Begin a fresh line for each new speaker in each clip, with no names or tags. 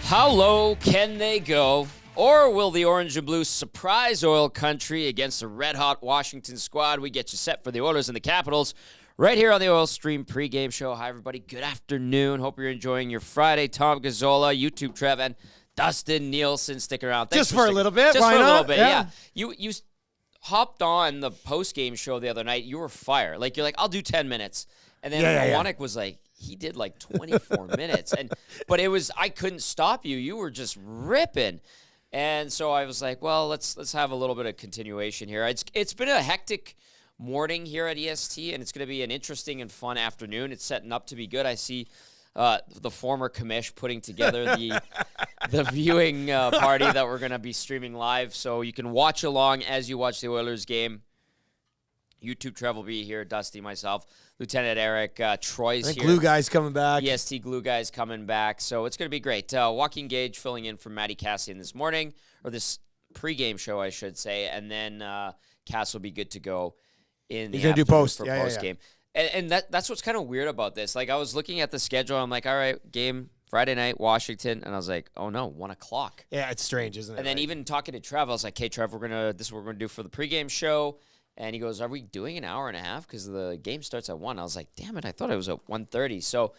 How low can they go? Or will the Orange and Blue surprise Oil Country against the red-hot Washington squad? We get you set for the Oilers and the Capitals right here on the Oil Stream pregame show. Hi, everybody. Good afternoon. Hope you're enjoying your Friday. Tom Gazzola, YouTube Trev, and Dustin Nielsen. Stick around. Thanks
just for a little bit.
Just
Why
for
not?
A little bit, yeah.
You
hopped on the post-game show the other night. You were fire. Like, you're like, I'll do 10 minutes. And then Iwanek was like, he did like 24 minutes. But it was, I couldn't stop you. You were just ripping. And so I was like, well, let's have a little bit of continuation here. It's been a hectic morning here at EST, and it's going to be an interesting and fun afternoon. It's setting up to be good. I see the former commish putting together the viewing party that we're going to be streaming live. So you can watch along as you watch the Oilers game. YouTube Trev will be here, Dusty, myself, Lieutenant Eric, Troy's here.
Glue Guy's coming back.
EST Glue Guy's coming back, so it's going to be great. Joaquin Gage filling in for Matty Cassian this morning, or this pregame show, I should say, and then Cass will be good to go in the afternoon for postgame. And that's what's kind of weird about this. Like, I was looking at the schedule, I'm like, all right, game Friday night, Washington, and I was like, oh no, 1 o'clock.
Yeah, it's strange, isn't it?
And then even talking to Trev, I was like, hey, Trev, this is what we're going to do for the pregame show. And he goes, are we doing an hour and a half? Because the game starts at 1. I was like, damn it, I thought it was at 1:30. So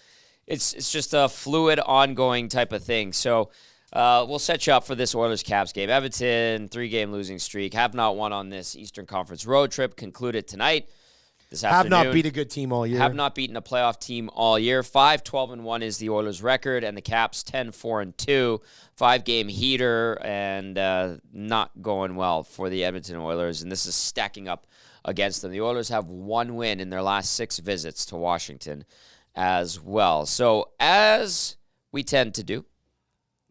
it's just a fluid, ongoing type of thing. So we'll set you up for this Oilers-Caps game. Everton, 3-game losing streak. Have not won on this Eastern Conference road trip. Concluded tonight. This afternoon.
Have not beat a good team all year.
Have not beaten a playoff team all year. 5-12-1 is the Oilers' record, and the Caps 10-4-2. 5-game heater, and not going well for the Edmonton Oilers, and this is stacking up against them. The Oilers have 1 win in their last 6 visits to Washington as well. So as we tend to do,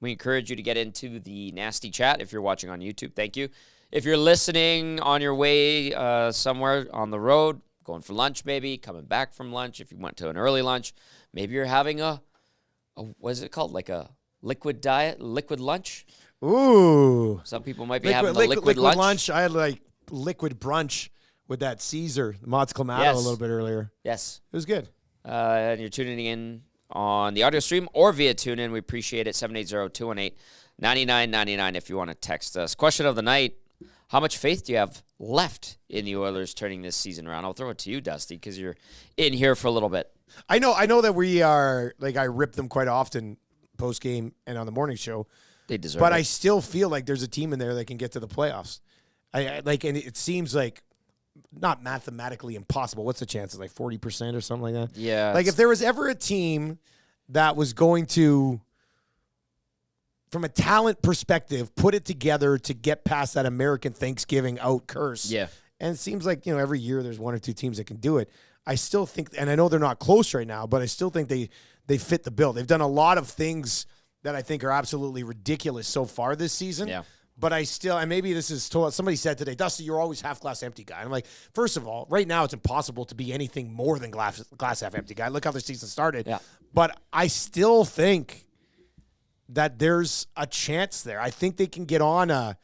we encourage you to get into the nasty chat if you're watching on YouTube. Thank you. If you're listening on your way somewhere on the road, going for lunch maybe, coming back from lunch, if you went to an early lunch, maybe you're having a what is it called? Like a liquid diet, liquid lunch?
Ooh.
Some people might be having a liquid lunch.
I had like liquid brunch with that Caesar, Mott's Clamato a little bit earlier.
Yes.
It was good.
And you're tuning in on the audio stream or via TuneIn. We appreciate it. 780-218-9999 if you want to text us. Question of the night. How much faith do you have left in the Oilers turning this season around? I'll throw it to you, Dusty, because you're in here for a little bit.
I know that we are, like, I rip them quite often post-game and on the morning show.
They deserve it.
But I still feel like there's a team in there that can get to the playoffs. And it seems like not mathematically impossible. What's the chances? Like 40% or something like that?
Yeah.
Like, if there was ever a team that was going to, from a talent perspective, put it together to get past that American Thanksgiving out curse.
Yeah.
And it seems like, every year there's 1 or 2 teams that can do it. I still think, and I know they're not close right now, but I still think they fit the bill. They've done a lot of things that I think are absolutely ridiculous so far this season.
Yeah.
But I still, and maybe this is, somebody said today, Dusty, you're always half glass empty guy. And I'm like, first of all, right now it's impossible to be anything more than glass half empty guy. Look how the season started.
Yeah.
But I still think that there's a chance there. I think they can get on a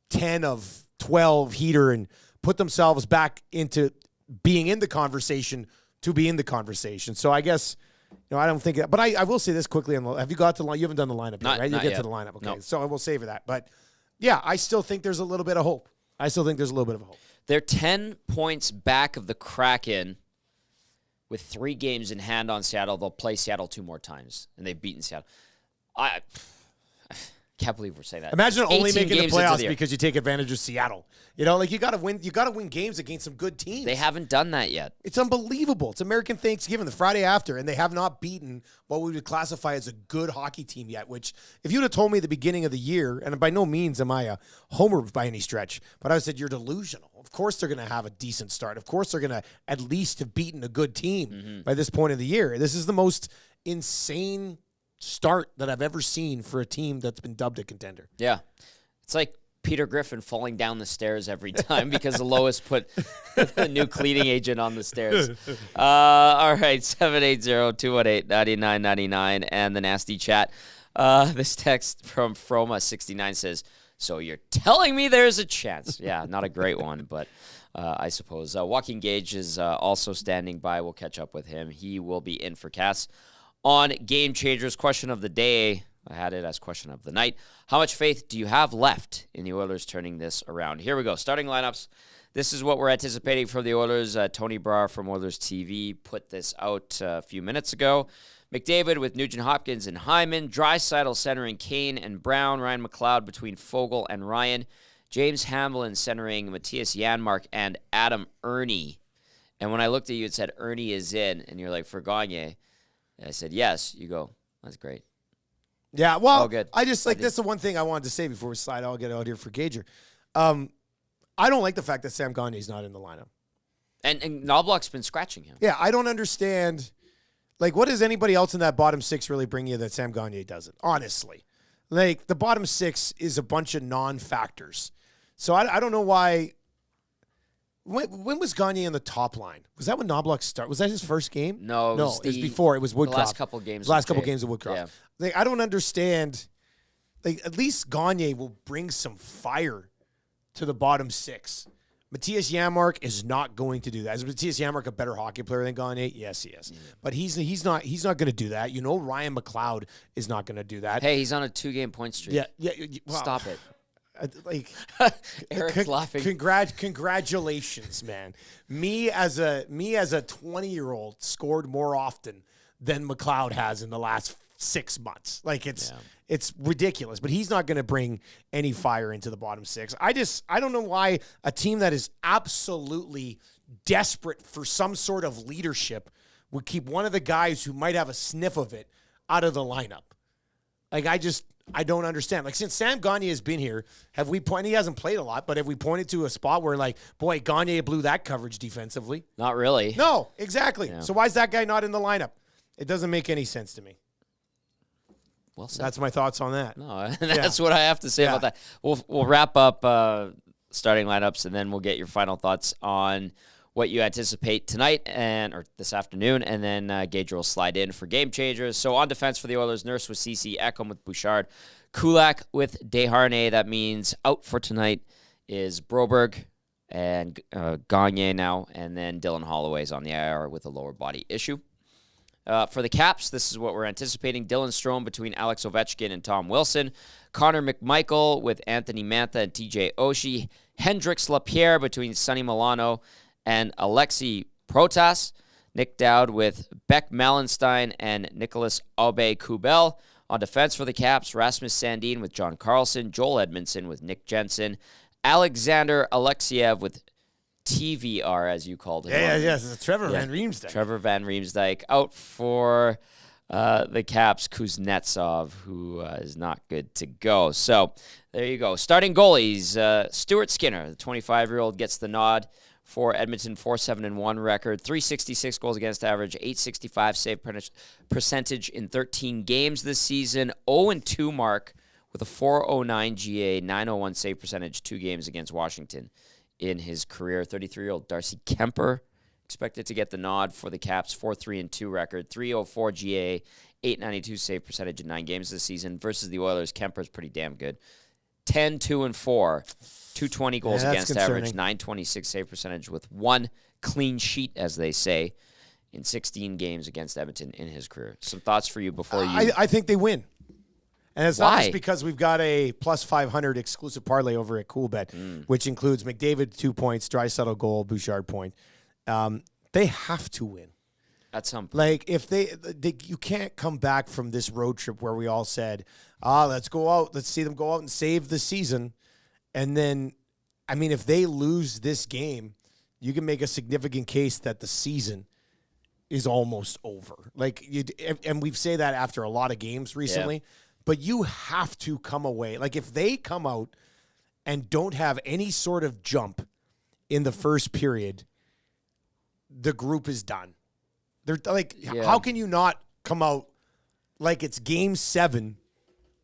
10 of 12 heater and put themselves back into being in the conversation to be in the conversation. So I guess, I don't think that, but I will say this quickly. Have you got to line? You haven't done the lineup yet, right? You'll get to the lineup. Okay.
Nope.
So I will savor that. But yeah, I still think there's a little bit of hope.
They're 10 points back of the Kraken with 3 games in hand on Seattle. They'll play Seattle 2 more times, and they've beaten Seattle. I can't believe we're saying that.
Imagine only making the playoffs
the
because you take advantage of Seattle. You gotta win. You gotta win games against some good teams.
They haven't done that yet.
It's unbelievable. It's American Thanksgiving, the Friday after, and they have not beaten what we would classify as a good hockey team yet. Which, if you'd have told me at the beginning of the year, and by no means am I a homer by any stretch, but I said you're delusional. Of course they're going to have a decent start. Of course they're going to at least have beaten a good team by this point of the year. This is the most insane start that I've ever seen for a team that's been dubbed a contender.
Yeah. It's like Peter Griffin falling down the stairs every time because Lois put the new cleaning agent on the stairs. All right, 780-218-9999 and the nasty chat. This text from Froma69 says, so you're telling me there's a chance. Yeah, not a great one, but I suppose. Joaquin Gage is also standing by. We'll catch up with him. He will be in for Cass on Game Changers. Question of the day. I had it as question of the night. How much faith do you have left in the Oilers turning this around? Here we go. Starting lineups. This is what we're anticipating for the Oilers. Tony Brar from Oilers TV put this out a few minutes ago. McDavid with Nugent Hopkins and Hyman. Draisaitl centering Kane and Brown. Ryan McLeod between Fogle and Ryan. James Hamlin centering Matthias Janmark and Adam Ernie. And when I looked at you, it said Ernie is in. And you're like, for Gagne. And I said, yes. You go, that's great.
Yeah, well,
good.
I just like this is the one thing I wanted to say before we slide. I'll get out here for Gager. I don't like the fact that Sam Gagne's not in the lineup.
And Knobloch's been scratching him.
Yeah, I don't understand. Like, what does anybody else in that bottom six really bring you that Sam Gagne doesn't? Honestly. Like, the bottom six is a bunch of non-factors. So I don't know why. When was Gagne in the top line? Was that when Knobloch started? Was that his first game?
No,
it was before. It was Woodcroft.
The last couple of games.
The last couple of games of Woodcroft.
Yeah.
Like, I don't understand. Like, at least Gagne will bring some fire to the bottom six. Matthias Janmark is not going to do that. Is Matthias Janmark a better hockey player than Gagne? Yes, he is. Yeah. But he's not going to do that. You know, Ryan McLeod is not going to do that.
Hey, he's on a 2-game point streak.
Yeah. Well,
stop it.
Like
Eric's laughing.
Congratulations, man. Me as a 20-year-old scored more often than McLeod has in the last 6 months. Like it's ridiculous, but he's not going to bring any fire into the bottom six. I don't know why a team that is absolutely desperate for some sort of leadership would keep one of the guys who might have a sniff of it out of the lineup. Like, I don't understand. Like, since Sam Gagne has been here, he hasn't played a lot, but have we pointed to a spot where, like, boy, Gagne blew that coverage defensively?
Not really.
No, exactly.
Yeah.
So why is that guy not in the lineup? It doesn't make any sense to me.
Well said.
That's my thoughts on that.
No, that's what I have to say about that. We'll wrap up starting lineups, and then we'll get your final thoughts on what you anticipate tonight or this afternoon, and then Gager will slide in for Game Changers. So on defense for the Oilers, Nurse with Ceci, Ekholm with Bouchard, Kulak with Desharnais. That means out for tonight is Broberg and Gagne now, and then Dylan Holloway's on the IR with a lower body issue. For the Caps, this is what we're anticipating. Dylan Strome between Alex Ovechkin and Tom Wilson. Connor McMichael with Anthony Mantha and TJ Oshie. Hendrix Lapierre between Sonny Milano and Alexi Protas. Nick Dowd with Beck Malenstein and Nicholas Aube-Kubel. On defense for the Caps, Rasmus Sandin with John Carlson. Joel Edmondson with Nick Jensen. Alexander Alexiev with TVR, as you called him.
Yes. Trevor Van Riemsdyk.
Trevor Van Riemsdyk. Out for the Caps, Kuznetsov, who is not good to go. So there you go. Starting goalies, Stuart Skinner, the 25-year-old, gets the nod for Edmonton, 4-7-1 record, 366 goals against average, 865 save percentage in 13 games this season, 0-2 mark with a 409 GA, 901 save percentage, 2 games against Washington in his career. 33-year-old Darcy Kemper expected to get the nod for the Caps, 4-3-2 record, 304 GA, 892 save percentage in 9 games this season. Versus the Oilers, Kemper's pretty damn good. 10-2-4, 220 goals against average, 926 save percentage with 1 clean sheet, as they say, in 16 games against Edmonton in his career. Some thoughts for you before you...
I think they win. And it's not just because we've got a plus 500 exclusive parlay over at Coolbet, which includes McDavid 2 points, Draisaitl goal, Bouchard point. They have to win.
At some point.
Like, if you can't come back from this road trip where we all said, let's go out, let's see them go out and save the season. And then, I mean, if they lose this game, you can make a significant case that the season is almost over. Like, and we've said that after a lot of games recently, but you have to come away. Like, if they come out and don't have any sort of jump in the first period, the group is done. They're like, how can you not come out like it's game 7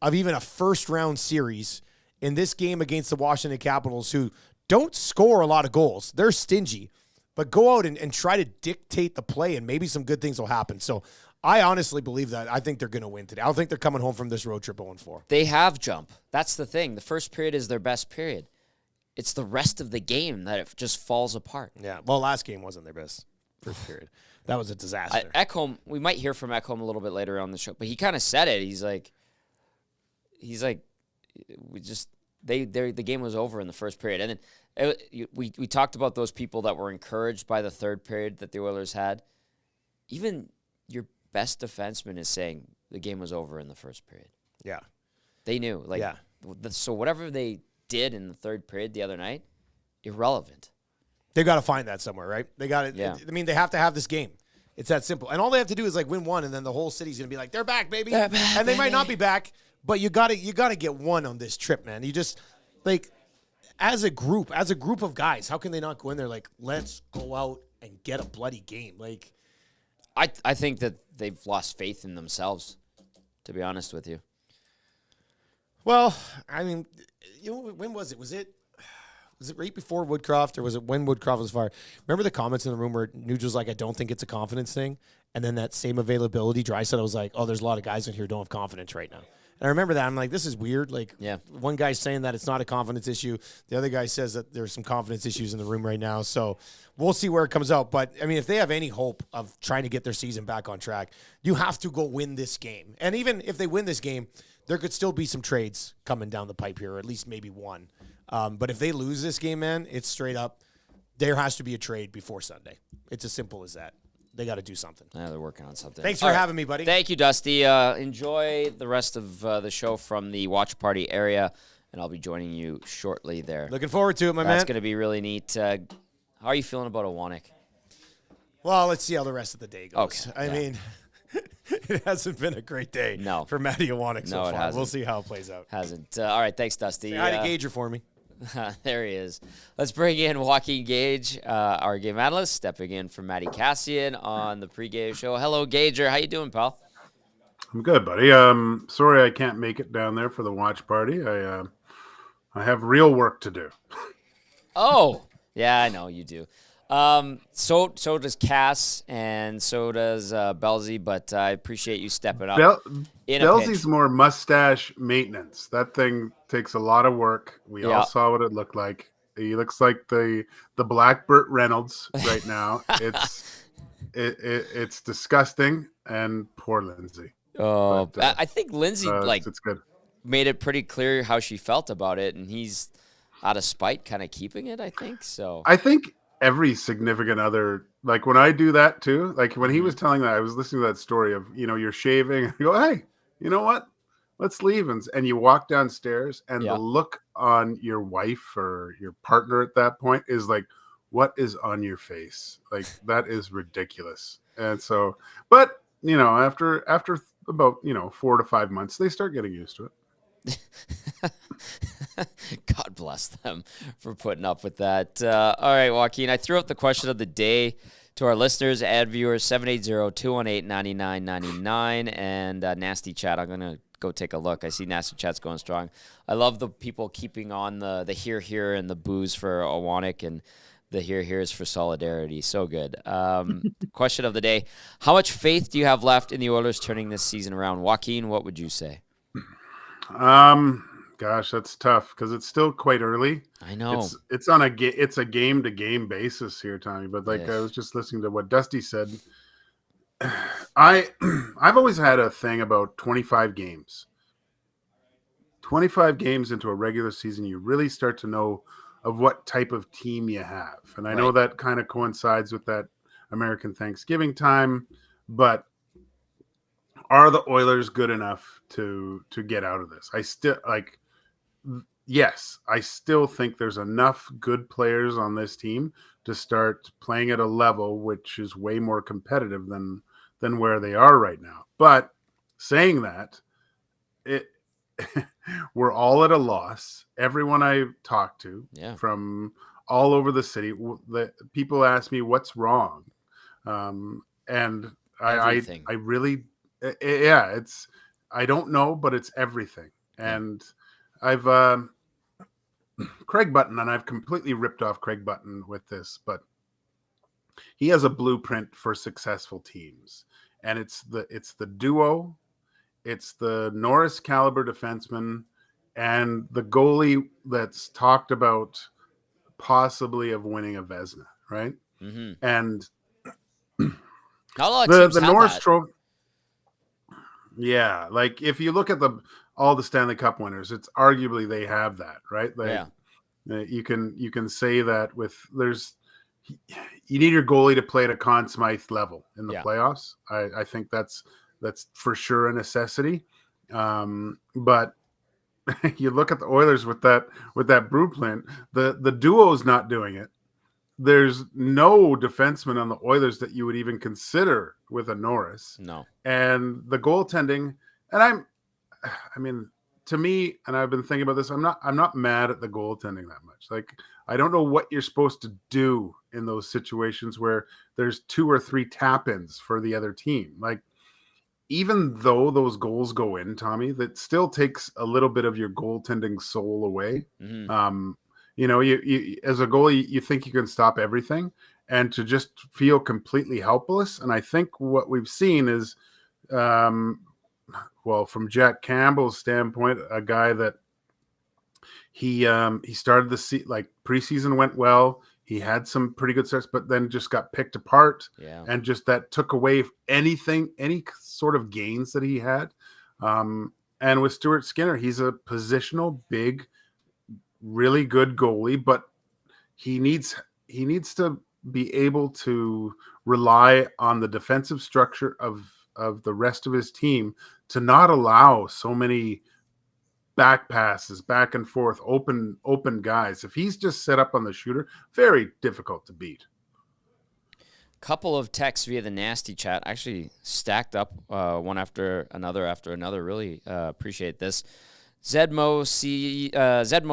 of even a first round series in this game against the Washington Capitals, who don't score a lot of goals. They're stingy, but go out and try to dictate the play, and maybe some good things will happen. So I honestly believe that. I think they're going to win today. I don't think they're coming home from this road trip 0-4.
They have jump. That's the thing. The first period is their best period. It's the rest of the game that it just falls apart.
Yeah, well, last game wasn't their best first period. That was a disaster.
Ekholm, we might hear from Ekholm a little bit later on the show, but he kind of said it. He's like, the game was over in the first period, and then we talked about those people that were encouraged by the third period that the Oilers had. Even your best defenseman is saying the game was over in the first period.
Yeah,
they knew. So whatever they did in the third period the other night, irrelevant.
They got to find that somewhere, right? They got it.
Yeah.
I mean, they have to have this game. It's that simple. And all they have to do is win one, and then the whole city's gonna be like, they're back, baby.
They're back,
and they
baby.
might not be back, but you gotta get one on this trip, man. You just as a group of guys, how can they not go in there let's go out and get a bloody game?
I think that they've lost faith in themselves, to be honest with you.
Well, I mean, when was it? Was it right before Woodcroft, or was it when Woodcroft was fired? Remember the comments in the room where Nuge was like, I don't think it's a confidence thing. And then that same availability, Draisaitl was like, oh, there's a lot of guys in here who don't have confidence right now. And I remember that. I'm like, this is weird. One guy's saying that it's not a confidence issue. The other guy says that there's some confidence issues in the room right now. So we'll see where it comes out. But, I mean, if they have any hope of trying to get their season back on track, you have to go win this game. And even if they win this game, there could still be some trades coming down the pipe here, or at least maybe one. But if they lose this game, man, it's straight up. There has to be a trade before Sunday. It's as simple as that. They got to do something.
Yeah, they're working on something.
Thanks for having me, buddy.
Thank you, Dusty. Enjoy the rest of the show from the watch party area, and I'll be joining you shortly there.
Looking forward to it, my man.
That's going to be really neat. How are you feeling about Owanek?
Well, let's see how the rest of the day goes.
Okay.
I mean, it hasn't been a great day for Matty Owanek so far.
It hasn't.
We'll see how it plays out.
Hasn't. All right, thanks, Dusty.
Say hi to Gager for me.
There he is. Let's bring in Joaquin Gage, our game analyst, stepping in for Matty Cassian on the pregame show. Hello, Gager. How you doing, pal?
I'm good, buddy. Sorry I can't make it down there for the watch party. I have real work to do.
Oh, yeah, I know you do. So does Cass, and so does Belzy, but I appreciate you stepping up.
Belzy's more mustache maintenance. That thing takes a lot of work. We all saw what it looked like. He looks like the Black Burt Reynolds right now. It's disgusting, and poor Lindsay.
Oh, but, I think Lindsay
it's good.
Made it pretty clear how she felt about it, and he's out of spite kind of keeping it, I think. So
I think every significant other, when I do that too, when he was telling that, I was listening to that story of, you're shaving, and you go, hey, you know what? Let's leave. And you walk downstairs, and the look on your wife or your partner at that point is like, what is on your face? That is ridiculous. And so, but, after about, 4 to 5 months, they start getting used to it.
God bless them for putting up with that. All right, Joaquin, I threw out the question of the day to our listeners and viewers, 780-218-9999, and Nasty Chat. I'm going to go take a look. I see Nasty Chat's going strong. I love the people keeping on the here, and the boos for Owanek, and the here's for solidarity. So good. Question of the day. How much faith do you have left in the Oilers turning this season around? Joaquin, what would you say?
Gosh, that's tough because it's still quite early.
I know
it's on a game to game basis here, Tommy. But I was just listening to what Dusty said. I've always had a thing about 25 games. 25 games into a regular season, you really start to know of what type of team you have, and I know that kind of coincides with that American Thanksgiving time, but are the Oilers good enough to get out of this? I still yes, I still think there's enough good players on this team to start playing at a level which is way more competitive than where they are right now. But saying that, we're all at a loss. Everyone I talk to from all over the city, the people ask me what's wrong, and I really, I don't know, but it's everything. And I've Craig Button, and I've completely ripped off Craig Button with this, but he has a blueprint for successful teams, and it's the duo, it's the Norris caliber defenseman, and the goalie that's talked about possibly of winning a Vezina, right?
Mm-hmm.
And
Not a lot of teams
the
have
Norris
that.
Trophy, yeah, like if you look at all the Stanley Cup winners, it's arguably they have that, right? Like,
Yeah.
you can say that you need your goalie to play at a Conn Smythe level in the playoffs. I think that's for sure a necessity. But you look at the Oilers with that blueprint, the duo's not doing it. There's no defenseman on the Oilers that you would even consider with a Norris.
No.
And the goaltending, and to me, and I've been thinking about this, I'm not mad at the goaltending that much. Like, I don't know what you're supposed to do in those situations where there's 2 or 3 tap-ins for the other team. Like, even though those goals go in, Tommy, that still takes a little bit of your goaltending soul away.
Mm-hmm.
You as a goalie, you think you can stop everything, and to just feel completely helpless. And I think what we've seen is, from Jack Campbell's standpoint, a guy that he started preseason went well. He had some pretty good starts, but then just got picked apart.
Yeah.
And just that took away any sort of gains that he had. And with Stuart Skinner, he's a positional, big, really good goalie, but he needs to be able to rely on the defensive structure of the rest of his team to not allow so many back passes, back and forth, open guys. If he's just set up on the shooter, very difficult to beat.
Couple of texts via the nasty chat actually stacked up one after another. Really appreciate this. Zedmo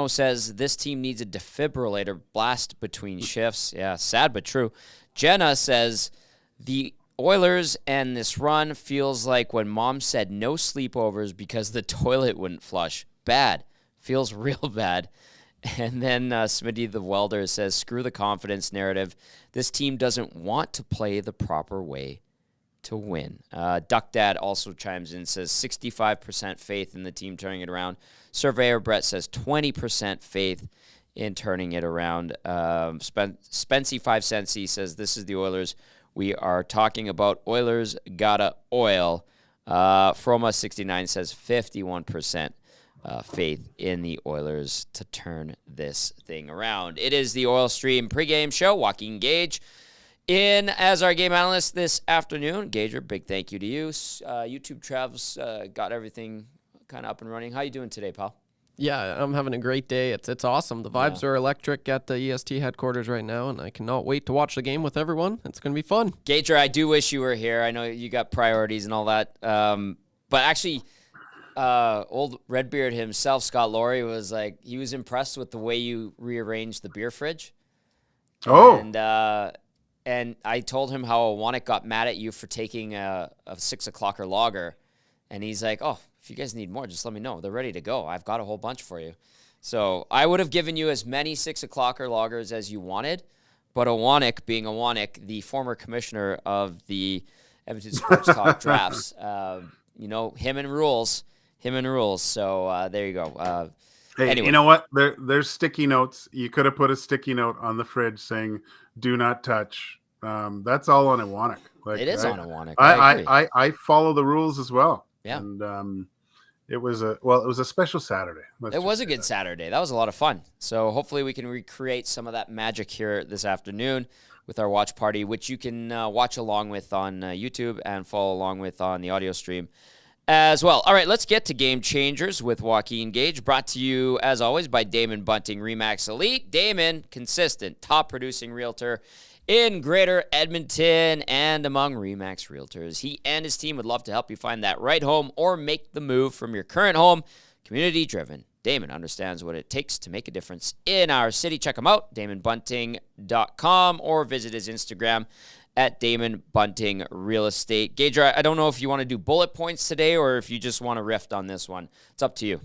says this team needs a defibrillator blast between shifts. Yeah, sad but true. Jenna says the Oilers and this run feels like when mom said no sleepovers because the toilet wouldn't flush. Bad. Feels real bad. And then Smitty the Welder says, screw the confidence narrative. This team doesn't want to play the proper way to win. Duck Dad also chimes in, says 65% faith in the team turning it around. Surveyor Brett says 20% faith in turning it around. Spency 5 cents, he says, this is the Oilers. We are talking about Oilers gotta oil. Froma69 says 51%. Faith in the Oilers to turn this thing around. It is the Oil Stream pregame show. Joaquin Gage in as our game analyst this afternoon. Gager, big thank you to you. YouTube Trav's got everything kind of up and running. How you doing today, pal?
Yeah, I'm having a great day. It's awesome. The vibes are electric at the EST headquarters right now, and I cannot wait to watch the game with everyone. It's going to be fun.
Gager, I do wish you were here. I know you got priorities and all that. But actually, old Redbeard himself, Scott Laurie, was like, he was impressed with the way you rearranged the beer fridge.
Oh.
And I told him how Wannick got mad at you for taking a 6 o'clocker lager. And he's like, oh, if you guys need more, just let me know. They're ready to go. I've got a whole bunch for you. So I would have given you as many 6 o'clocker lagers as you wanted. But Wannick, being Wannick, the former commissioner of the Edmonton Sports Talk drafts, him and rules. So there you go.
Hey,
anyway.
You know what? There's sticky notes. You could have put a sticky note on the fridge saying "Do not touch." That's all on Iwanek. Like,
it is on Iwanek.
I follow the rules as well.
Yeah.
And it was a special Saturday.
It was a good Saturday. That was a lot of fun. So hopefully we can recreate some of that magic here this afternoon with our watch party, which you can watch along with on YouTube and follow along with on the audio stream as well. All right, let's get to Game Changers with Joaquin Gage, brought to you, as always, by Damon Bunting RE/MAX Elite. Damon, consistent, top-producing realtor in Greater Edmonton and among RE/MAX realtors. He and his team would love to help you find that right home or make the move from your current home. Community-driven. Damon understands what it takes to make a difference in our city. Check him out, DamonBunting.com, or visit his Instagram at Damon Bunting Real Estate. Gager, I don't know if you want to do bullet points today or if you just want to riff on this one. It's up to you.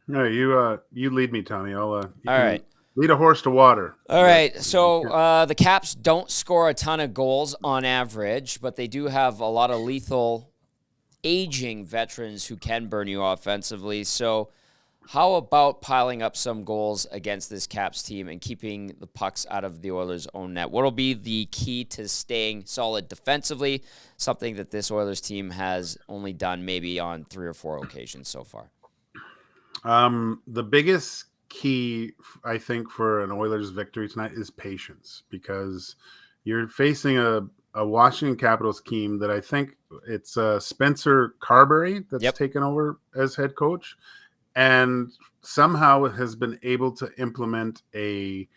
No, you lead me, Tommy. You
All
can
right.
lead a horse to water.
All
but
right, so the Caps don't score a ton of goals on average, but they do have a lot of lethal, aging veterans who can burn you offensively. So how about piling up some goals against this Caps team and keeping the pucks out of the Oilers' own net? What will be the key to staying solid defensively, something that this Oilers team has only done maybe on 3 or 4 occasions so far?
The biggest key, I think, for an Oilers victory tonight is patience, because you're facing a Washington Capitals team that I think it's Spencer Carberry that's
Yep.
taken over as head coach, and somehow has been able to implement a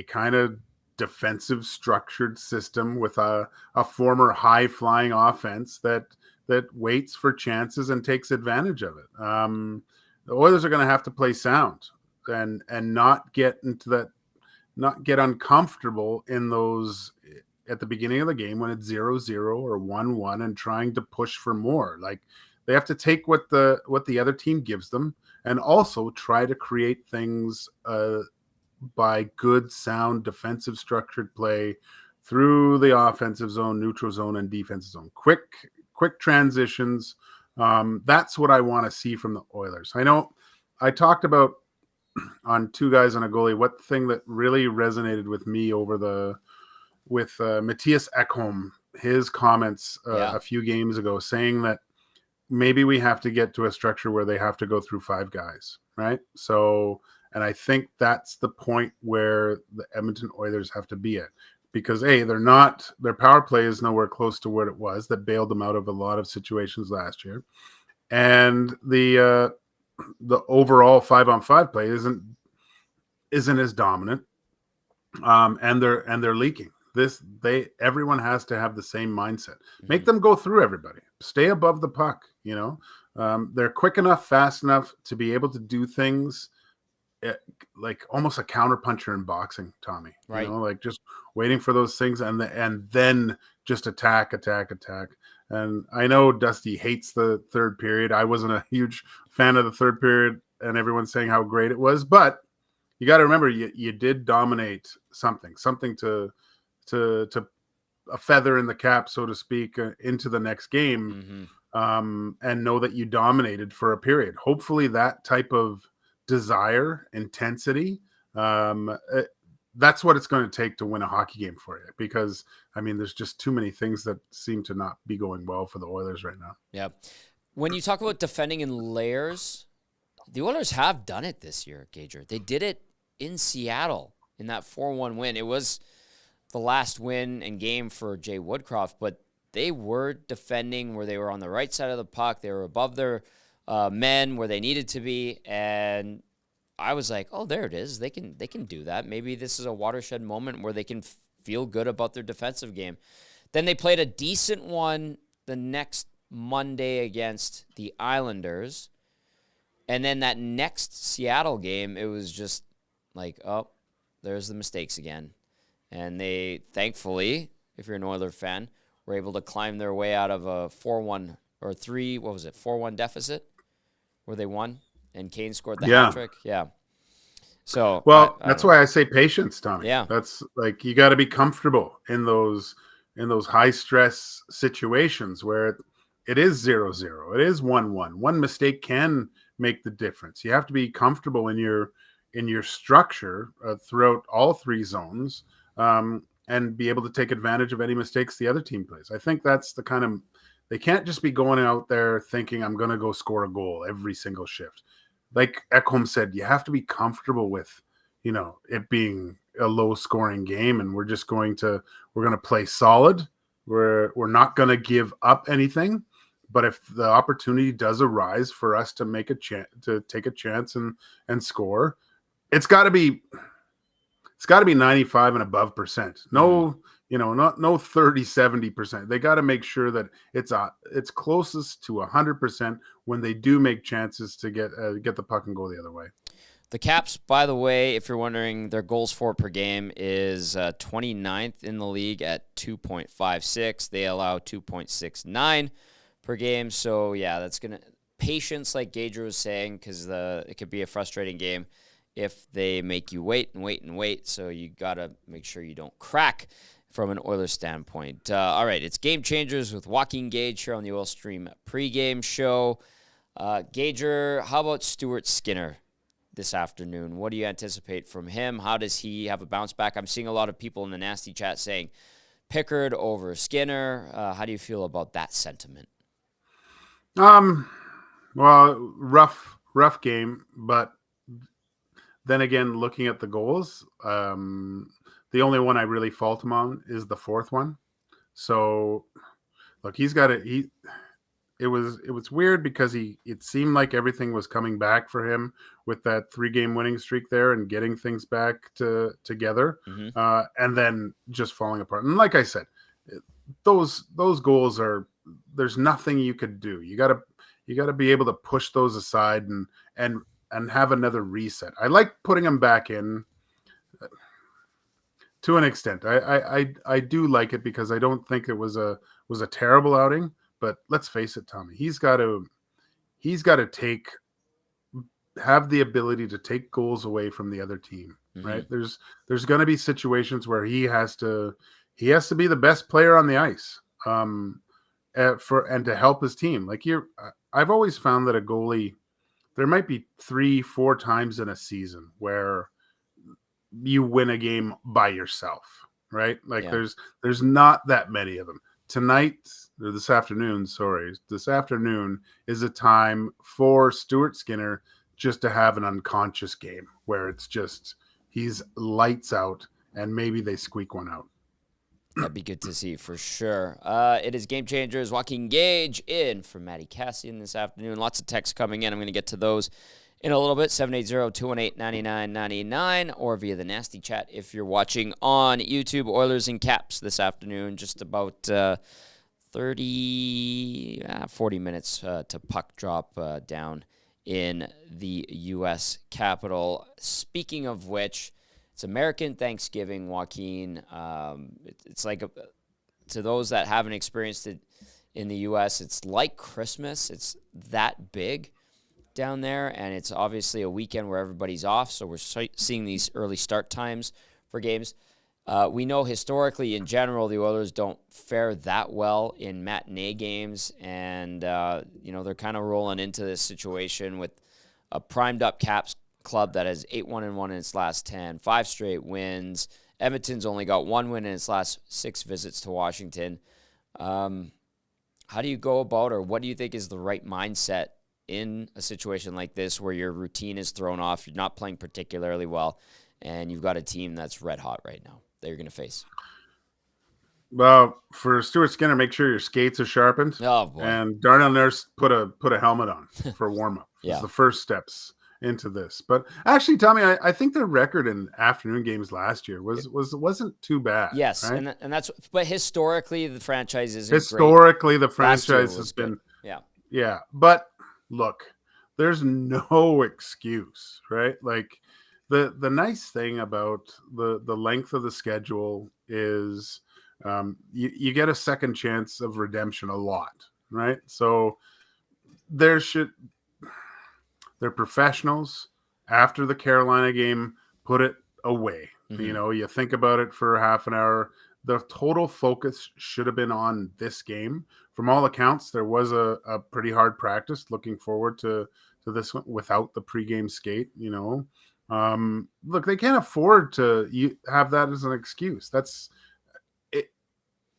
kind of defensive structured system with a former high flying offense that waits for chances and takes advantage of it. The Oilers are going to have to play sound and not get into that, not get uncomfortable in those at the beginning of the game when it's 0-0 or 1-1 and trying to push for more. Like, they have to take what the other team gives them and also try to create things by good, sound, defensive structured play through the offensive zone, neutral zone, and defensive zone. Quick transitions. That's what I want to see from the Oilers. I know I talked about on Two Guys on a Goalie, what thing that really resonated with me with Matthias Ekholm, his comments a few games ago, saying that maybe we have to get to a structure where they have to go through 5 guys, right? So, and I think that's the point where the Edmonton Oilers have to be at, because their power play is nowhere close to what it was, that bailed them out of a lot of situations last year, and the overall 5-on-5 play isn't as dominant, and they're leaking. Everyone has to have the same mindset. Make them go through everybody. Stay above the puck. They're quick enough, fast enough to be able to do things like almost a counterpuncher in boxing, Tommy.
Right.
Like just waiting for those things and then just attack. And I know Dusty hates the third period. I wasn't a huge fan of the third period, and everyone's saying how great it was, but you got to remember, you did dominate something to a feather in the cap, so to speak, into the next game, and know that you dominated for a period. Hopefully that type of desire, intensity, that's what it's going to take to win a hockey game for you, because, I mean, there's just too many things that seem to not be going well for the Oilers right now.
Yeah. When you talk about defending in layers, the Oilers have done it this year, Gager. They did it in Seattle in that 4-1 win. It was the last win and game for Jay Woodcroft, but they were defending where they were on the right side of the puck. They were above their men where they needed to be, and I was like, oh, there it is. They can do that. Maybe this is a watershed moment where they can feel good about their defensive game. Then they played a decent one the next Monday against the Islanders, and then that next Seattle game, it was just like, oh, there's the mistakes again. And they, thankfully, if you're an Oilers fan, were able to climb their way out of a 4-1 or 4-1 deficit where they won and Kane scored the hat trick. Yeah. So,
well, that's why I say patience, Tommy.
Yeah.
That's like, you got to be comfortable in those high stress situations where it is 0-0. It is 1-1. One mistake can make the difference. You have to be comfortable in your structure throughout all 3 zones, and be able to take advantage of any mistakes the other team plays. I think that's the kind of, they can't just be going out there thinking, I'm going to go score a goal every single shift. Like Ekholm said, you have to be comfortable with, it being a low scoring game, and we're going to play solid. We're not going to give up anything. But if the opportunity does arise for us to take a chance and score, it's got to be 95 and above percent. No, not 30, 70%. They got to make sure that it's closest to 100% when they do make chances to get the puck and go the other way.
The Caps, by the way, if you're wondering, their goals for per game is 29th in the league at 2.56. They allow 2.69 per game. So, yeah, that's going to patience, like Gager was saying, because it could be a frustrating game if they make you wait and wait and wait. So you got to make sure you don't crack from an Oilers standpoint. All right, it's Game Changers with Joaquin Gage here on the Oil Stream pregame show. Gager, how about Stuart Skinner this afternoon? What do you anticipate from him? How does he have a bounce back? I'm seeing a lot of people in the nasty chat saying Pickard over Skinner. How do you feel about that sentiment?
Well, rough game, but then again, looking at the goals, the only one I really fault him on is the fourth one. So, look, he's got it. It was weird because it seemed like everything was coming back for him with that 3-game winning streak there and getting things back together, and then just falling apart. And like I said, those goals there's nothing you could do. You gotta be able to push those aside and have another reset. I like putting them back in to an extent. I do like it because I don't think it was a terrible outing. But let's face it, Tommy, he's got to have the ability to take goals away from the other team, right? There's going to be situations where he has to be the best player on the ice, and to help his team. Like I've always found that a goalie, there might be 3-4 times in a season where you win a game by yourself, right? Like there's not that many of them. This afternoon is a time for Stuart Skinner just to have an unconscious game where it's just he's lights out and maybe they squeak one out.
That'd be good to see for sure. It is Game Changers. Joaquin Gage in for Matty Cassian this afternoon. Lots of texts coming in. I'm going to get to those in a little bit. 780-218-9999 or via the nasty chat if you're watching on YouTube. Oilers in Caps this afternoon. Just about 40 minutes to puck drop down in the U.S. Capitol. Speaking of which, it's American Thanksgiving, Joaquin. It's like to those that haven't experienced it in the U.S., it's like Christmas. It's that big down there, and it's obviously a weekend where everybody's off, so we're seeing these early start times for games. We know historically, in general, the Oilers don't fare that well in matinee games, and they're kind of rolling into this situation with a primed-up Caps club that has 8-1-1 in its last 10, 5 straight wins. Edmonton's only got 1 win in its last 6 visits to Washington. How do you go about, or what do you think is the right mindset in a situation like this where your routine is thrown off, you're not playing particularly well, and you've got a team that's red hot right now that you're going to face?
Well, for Stuart Skinner, make sure your skates are sharpened.
Oh, boy.
And Darnell Nurse put a helmet on for warm-up.
Yeah.
It's the first steps into this. But actually, Tommy, I think their record in afternoon games last year wasn't too bad.
Yes,
right?
and that's, but historically the franchise isn't
historically
great.
The franchise has been
good.
yeah. But look, there's no excuse, right? Like the nice thing about the length of the schedule is you get a second chance of redemption a lot, right? So they're professionals. After the Carolina game, put it away.
Mm-hmm.
You think about it for half an hour. The total focus should have been on this game. From all accounts, there was a pretty hard practice. Looking forward to this one without the pregame skate. Look, they can't afford to have that as an excuse. That's it.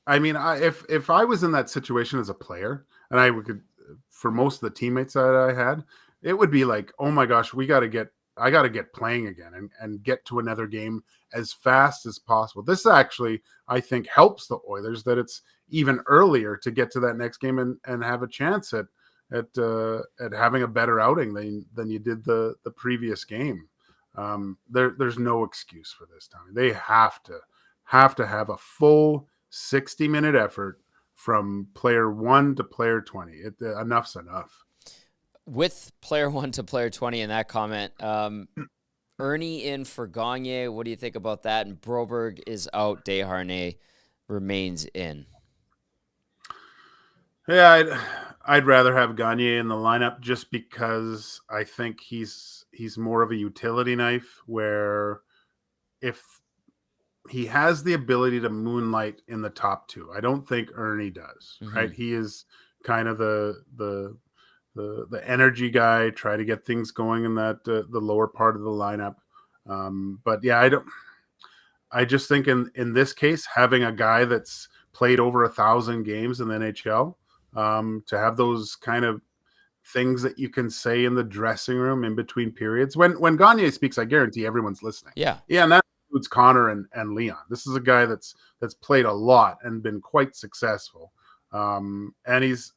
I mean, if I was in that situation as a player, and I could, for most of the teammates that I had, it would be like, oh my gosh, I got to get playing again and get to another game as fast as possible. This actually, I think, helps the Oilers that it's even earlier to get to that next game and have a chance at having a better outing than you did the previous game. There's no excuse for this, Tommy. They have to have a full 60-minute effort from player 1 to player 20. Enough's enough.
With player 1 to player 20 in that comment, Ernie in for Gagne. What do you think about that? And Broberg is out. Desharnais remains in.
Yeah, I'd rather have Gagne in the lineup just because I think he's more of a utility knife where if he has the ability to moonlight in the top two. I don't think Ernie does, right? He is kind of the energy guy, try to get things going in that the lower part of the lineup. But yeah, I just think in this case, having a guy that's played over 1,000 games in the NHL, to have those kind of things that you can say in the dressing room in between periods. When Gagne speaks, I guarantee everyone's listening.
Yeah.
Yeah, and that includes Connor and Leon. This is a guy that's played a lot and been quite successful. And he's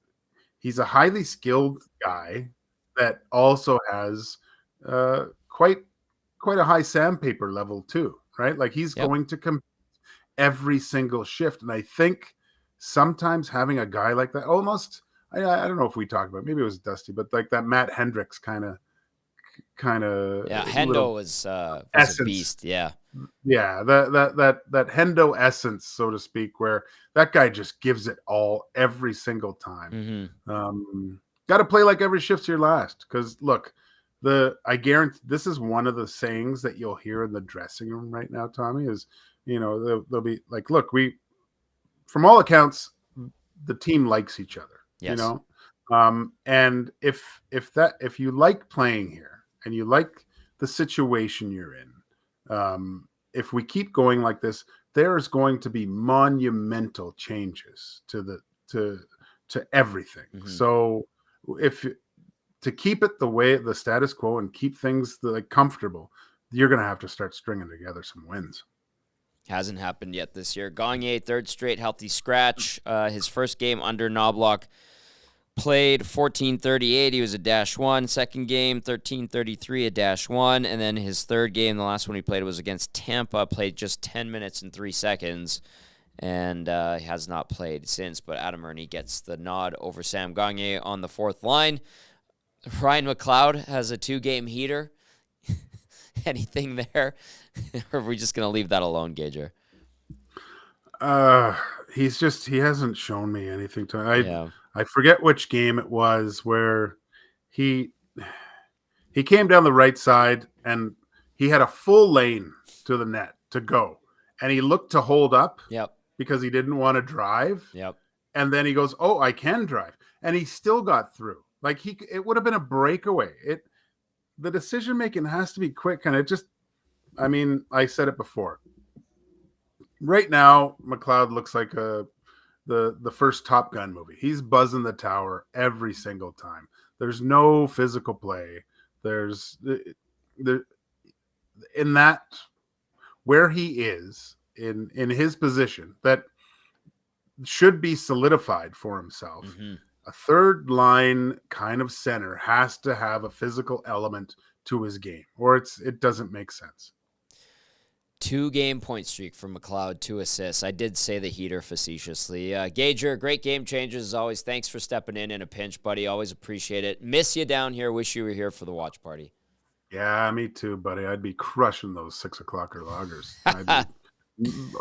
a highly skilled guy that also has quite a high sandpaper level too, right? Like he's
Yep.
going to compete every single shift, and I think sometimes having a guy like that, almost, I don't know if we talked about it, maybe it was Dusty, but like that Matt Hendricks kind of
Yeah.
little
Hendo was a
essence.
beast. Yeah.
Yeah, that Hendo essence, so to speak, where that guy just gives it all every single time. Got to play like every shift's your last. Because look, I guarantee this is one of the sayings that you'll hear in the dressing room right now. Tommy is, they'll be like, look, from all accounts, the team likes each other.
Yes.
And if you like playing here and you like the situation you're in, if we keep going like this, there's going to be monumental changes to everything. So if to keep it the status quo and keep things like comfortable, you're going to have to start stringing together some wins.
Hasn't happened yet this year. Gagne, third straight healthy scratch. His first game under Knobloch played 14:38. He was a -1. Second game, 13:33, a -1. And then his third game, the last one he played was against Tampa, played just 10 minutes and 3 seconds. And has not played since. But Adam Ernie gets the nod over Sam Gagne on the fourth line. Ryan McLeod has a 2-game heater. Anything there? Or are we just going to leave that alone, Gager?
He hasn't shown me anything I forget which game it was where he came down the right side and he had a full lane to the net to go. And he looked to hold up because he didn't want to drive. And then he goes, "Oh, I can drive." And he still got through. Like it would have been a breakaway. The decision making has to be quick, and I said it before. Right now, McLeod looks like the first Top Gun movie. He's buzzing the tower every single time. There's no physical play. There's in that where he is in his position that should be solidified for himself. A third line kind of center has to have a physical element to his game, or it doesn't make sense.
2-game point streak for McLeod, 2 assists. I did say the heater facetiously. Gager, great game changers as always. Thanks for stepping in a pinch, buddy. Always appreciate it. Miss you down here. Wish you were here for the watch party.
Yeah, me too, buddy. I'd be crushing those 6 o'clocker loggers.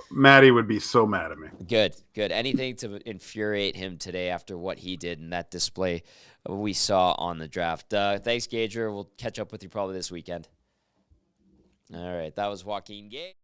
Maddie would be so mad at me.
Good. Anything to infuriate him today after what he did in that display we saw on the draft. Thanks, Gager. We'll catch up with you probably this weekend. All right, that was Joaquin Gay.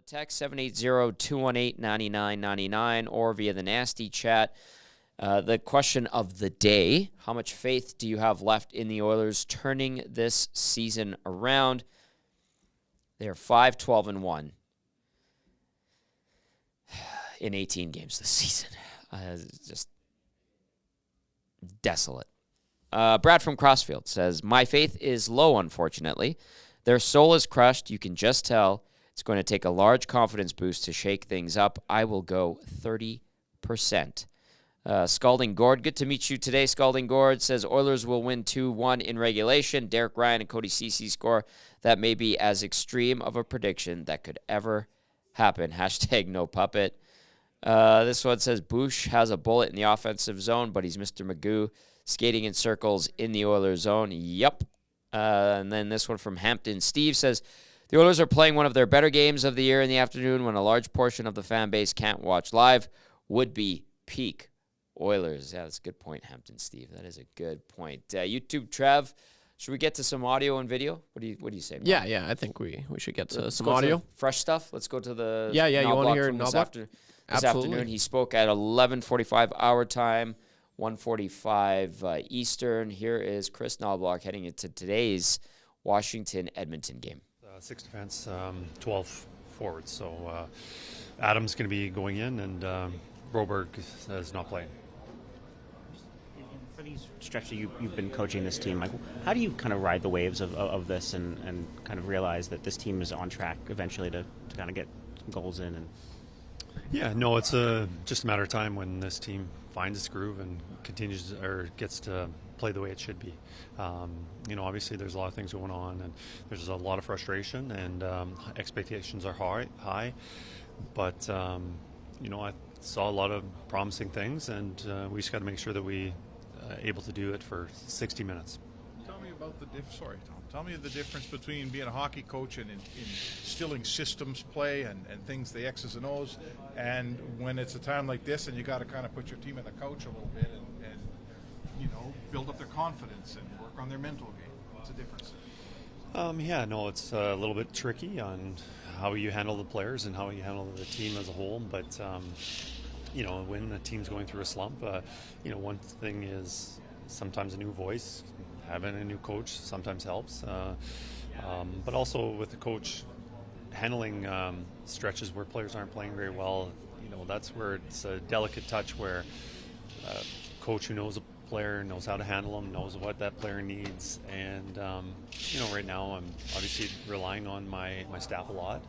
Text 780-218-9999 or via the nasty chat. The question of the day: how much faith do you have left in the Oilers turning this season around? They are 5-12-1 in 18 games this season. Just desolate. Brad from Crossfield says, "My faith is low, unfortunately. Their soul is crushed. You can just tell. It's going to take a large confidence boost to shake things up. I will go 30%. Scalding Gord, good to meet you today. Scalding Gord says Oilers will win 2-1 in regulation. Derek Ryan and Cody Ceci score. That may be as extreme of a prediction that could ever happen. Hashtag no puppet. This one says Bush has a bullet in the offensive zone, but he's Mr. Magoo, skating in circles in the Oilers zone. Yep. And then this one from Hampton Steve says, the Oilers are playing one of their better games of the year in the afternoon when a large portion of the fan base can't watch live. Would be peak Oilers. Yeah, that's a good point, Hampton Steve. That is a good point. YouTube Trev, should we get to some audio and video? What do you say, Mark?
Yeah, I think we should get to some audio.
Fresh stuff. Let's go to the
Yeah, you want to hear
Knobloch this afternoon. He spoke at 11:45 our time, 1:45 Eastern. Here is Chris Knobloch heading into today's Washington-Edmonton game.
6 defense, 12 forwards. So Adam's going to be going in, and Broberg is not playing.
For these stretches you've been coaching this team, like, how do you kind of ride the waves of this and kind of realize that this team is on track eventually to kind of get some goals in? And
Yeah, no, it's just a matter of time when this team finds its groove and continues or gets to play the way it should be. Obviously there's a lot of things going on, and there's a lot of frustration, and expectations are high. But I saw a lot of promising things, and we just got to make sure that we able to do it for 60 minutes.
Tell me about Tell me the difference between being a hockey coach and instilling systems play and things, the X's and O's, and when it's a time like this and you got to kind of put your team in the couch a little bit and build up their confidence and work on their mental game. What's the difference?
It's a little bit tricky on how you handle the players and how you handle the team as a whole. But when the team's going through a slump, one thing is sometimes a new voice, having a new coach sometimes helps. But also with the coach handling stretches where players aren't playing very well, that's where it's a delicate touch where a coach who knows a player knows how to handle them, knows what that player needs. And, right now I'm obviously relying on my staff a lot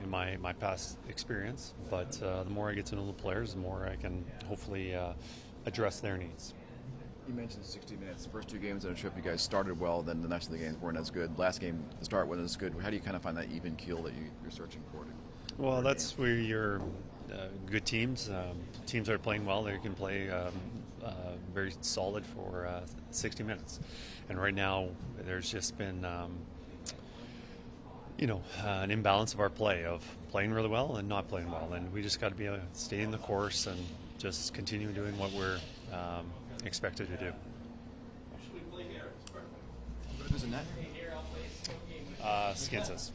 in my past experience. But the more I get to know the players, the more I can hopefully address their needs.
You mentioned 60 minutes. The first 2 games on a trip, you guys started well, then the next of the games weren't as good. Last game, the start wasn't as good. How do you kind of find that even keel that you're searching for?
Well, that's where you're good teams. Teams that are playing well, they can play very solid for 60 minutes. And right now, there's just been an imbalance of our play, of playing really well and not playing well. And we just got to be stay in the course and just continue doing what we're expected to do.
Who's in that?
Skinsis.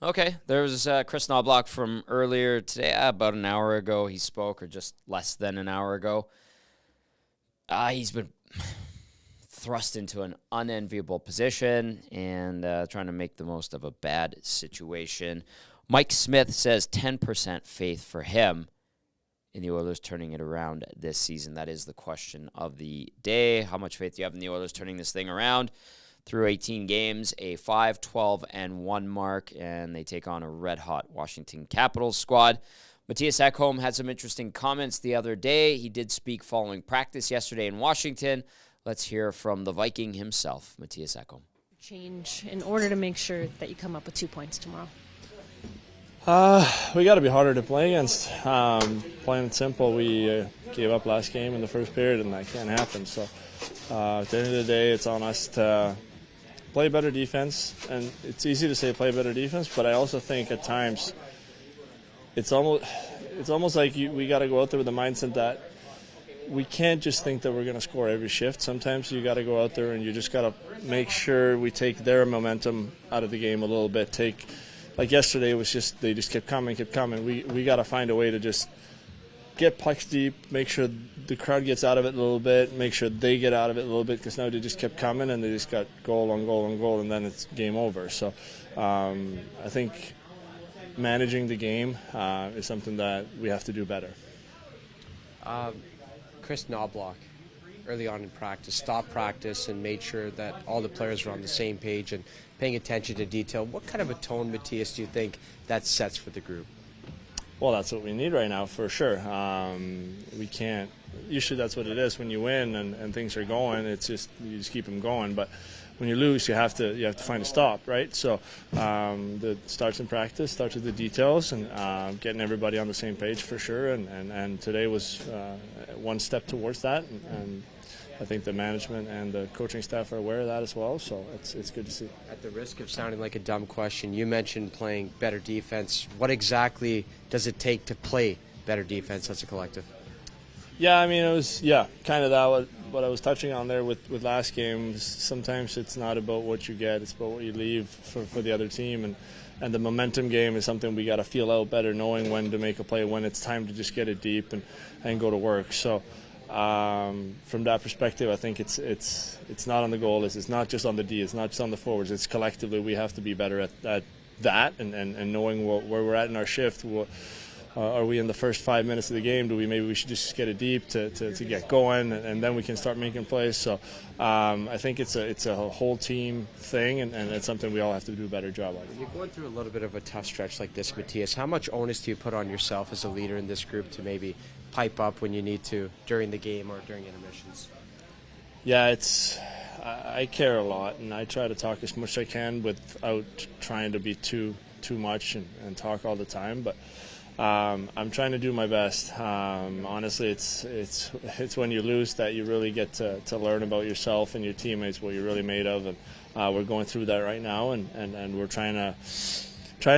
Okay, there was Chris Knobloch from earlier today, about an hour ago he spoke, or just less than an hour ago. He's been thrust into an unenviable position and trying to make the most of a bad situation. Mike Smith says 10% faith for him in the Oilers turning it around this season. That is the question of the day. How much faith do you have in the Oilers turning this thing around? Through 18 games, a 5-12-1 mark, and they take on a red-hot Washington Capitals squad. Matthias Ekholm had some interesting comments the other day. He did speak following practice yesterday in Washington. Let's hear from the Viking himself, Matthias Ekholm.
Change in order to make sure that you come up with 2 points tomorrow.
We got to be harder to play against. Plain and simple, we gave up last game in the first period, and that can't happen. So at the end of the day, it's on us to play better defense. And it's easy to say play better defense, but I also think at times it's almost like we got to go out there with the mindset that we can't just think that we're going to score every shift. Sometimes you got to go out there and you just got to make sure we take their momentum out of the game a little bit. Like yesterday, it was just they just kept coming. We got to find a way to just get pucks deep, make sure the crowd gets out of it a little bit, make sure they get out of it a little bit, because now they just kept coming and they just got goal on goal on goal, and then it's game over. So I think managing the game is something that we have to do better.
Chris Knobloch, early on in practice, stopped practice and made sure that all the players were on the same page and paying attention to detail. What kind of a tone, Matthias, do you think that sets for the group?
Well, that's what we need right now, for sure. We can't. Usually that's what it is when you win and things are going. It's just you just keep them going. But when you lose, you have to find a stop, right? So it starts in practice, starts with the details, and getting everybody on the same page for sure. And today was one step towards that, and I think the management and the coaching staff are aware of that as well, so it's good to see.
At the risk of sounding like a dumb question, you mentioned playing better defense. What exactly does it take to play better defense as a collective?
Yeah, I mean, it was kind of that what I was touching on there with last game. Sometimes it's not about what you get, it's about what you leave for the other team, and the momentum game is something we got to feel out better, knowing when to make a play, when it's time to just get it deep and go to work. So from that perspective, I think it's not on the goal list. It's not just on the D. It's not just on the forwards. It's collectively we have to be better at that and knowing where we're at in our shift. Are we in the first 5 minutes of the game? Maybe we should just get it deep to get going, and then we can start making plays. So I think it's a whole team thing, and it's something we all have to do a better job on.
You're going through a little bit of a tough stretch like this, Matthias. How much onus do you put on yourself as a leader in this group to maybe pipe up when you need to during the game or during intermissions?
Yeah, I care a lot, and I try to talk as much as I can without trying to be too much and talk all the time, but I'm trying to do my best. Honestly, it's when you lose that you really get to learn about yourself and your teammates, what you're really made of, and we're going through that right now, and we're trying to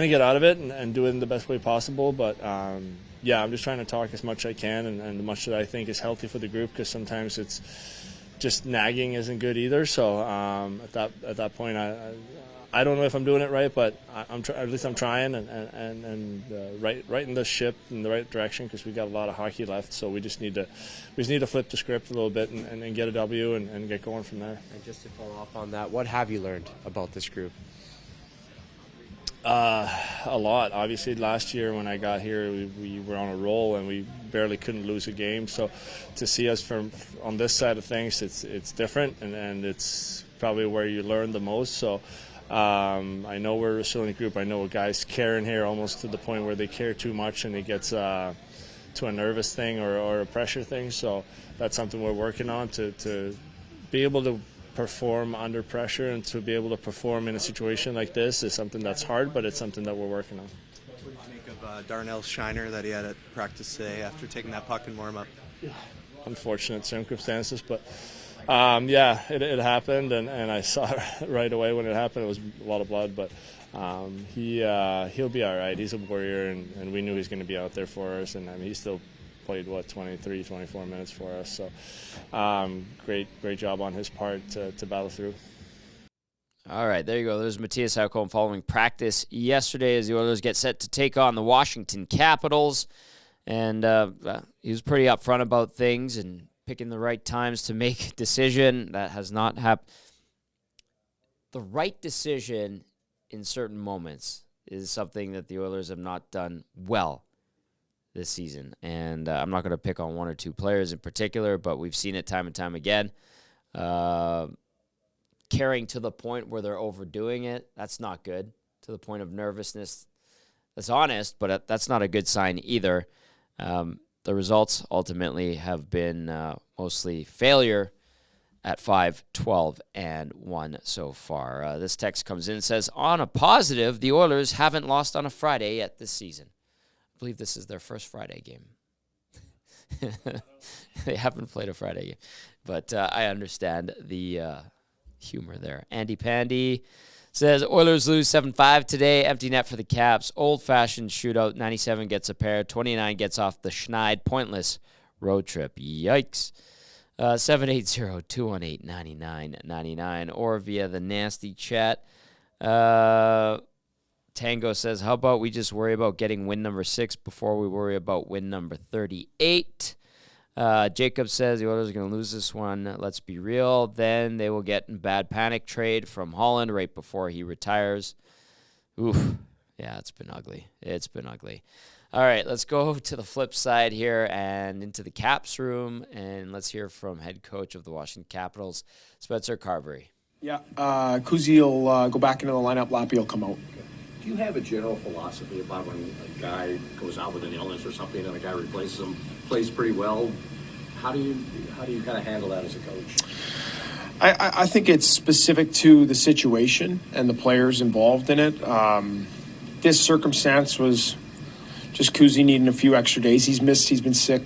get out of it and do it in the best way possible. But I'm just trying to talk as much as I can and as much that I think is healthy for the group, because sometimes it's just nagging isn't good either. So at that point, I don't know if I'm doing it right, but at least I'm trying and righting the ship in the right direction, because we got a lot of hockey left. So we just need to flip the script a little bit and get a W and get going from there.
And just to follow up on that, what have you learned about this group?
A lot. Obviously, last year when I got here, we were on a roll and we barely couldn't lose a game. So to see us on this side of things, it's different, and it's probably where you learn the most. So I know we're a resilient group. I know guys care in here almost to the point where they care too much and it gets to a nervous thing or a pressure thing. So that's something we're working on to be able to perform under pressure, and to be able to perform in a situation like this is something that's hard, but it's something that we're working on.
What did you make of Darnell's shiner that he had at practice today after taking that puck and warm up?
Unfortunate circumstances, but it happened, and I saw it right away when it happened. It was a lot of blood, but he'll be all right. He's a warrior, and we knew he was going to be out there for us, and I mean, he still played 23, 24 minutes for us. So great job on his part to battle through.
All right, there you go. There's Matthias Ekholm following practice yesterday as the Oilers get set to take on the Washington Capitals. And he was pretty upfront about things and picking the right times to make a decision. That has not happened. The right decision in certain moments is something that the Oilers have not done well this season. And I'm not going to pick on one or two players in particular, but we've seen it time and time again. Carrying to the point where they're overdoing it, that's not good. To the point of nervousness, that's honest, but that's not a good sign either. The results ultimately have been mostly failure at 5-12-1 so far. This text comes in and says, on a positive, the Oilers haven't lost on a Friday yet this season. I believe this is their first Friday game. They haven't played a Friday game. But I understand the humor there. Andy Pandy says, Oilers lose 7-5 today. Empty net for the Caps. Old-fashioned shootout. 97 gets a pair. 29 gets off the Schneid. Pointless road trip. Yikes. 780-218-9999 or via the nasty chat. Tango says, how about we just worry about getting win number 6 before we worry about win number 38? Jacob says the Oilers are going to lose this one. Let's be real. Then they will get in bad panic trade from Holland right before he retires. Oof. Yeah, it's been ugly. It's been ugly. All right, let's go to the flip side here and into the Caps room, and let's hear from head coach of the Washington Capitals, Spencer Carberry.
Yeah, Kuzi will go back into the lineup. Lappy will come out.
Do you have a general philosophy about when a guy goes out with an illness or something and a guy replaces him, plays pretty well? How do you kind of handle that as a coach?
I think it's specific to the situation and the players involved in it. This circumstance was just Kuzi needing a few extra days. He's been sick